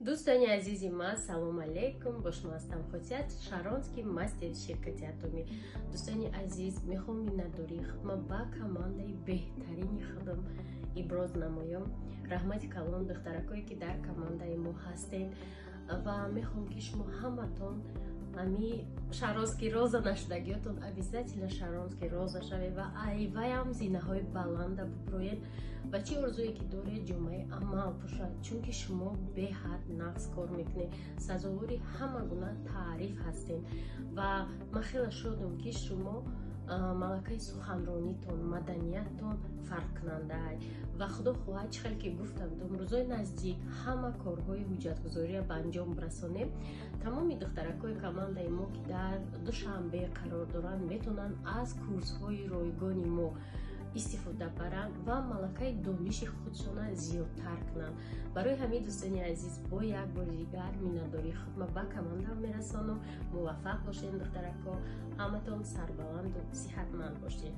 دوستانی عزیزی من سلام علیکم. با شما هستم خودیت شارونسکی مستر شرکتی اتمی. دوستانی عزیز میخوام مینداری خدمت با کمانده بهترین خودم ابراز نمایم. رحمت کلان دخترکایی که در کمانده ما هستین و میخوام که شما همتون امی شارونسکی روزا نشدگیتون обязательно شارونسکی روزا شوی و ایوایم زینه های بلند ببروید و چی ارزویی که دوره جمعه عمل باشد، چون که شما به حد نقص کار میکنید، سزاوری همه گونه تعریف هستین و من خیلی شدم که شما ملکه سخنرانیتون مدنیتتون فرق کننده و خدا خواهد چخیل که گفتم دو روزای نزدیک همه کارهای حجتگذاری به انجام برسانیم. تمامی دخترکای کمانده ما که در دوشنبه قرار دارن میتونن از کورس های رایگان ما استفاده برند و ملکه دانش خودشان زیادتر کنند. برای همین دوستانی عزیز با یک بار دیگر مینداری خدمت با کمانده میرسانم. موفق باشین دخترکا، همتون سربلند و صحتمند باشین.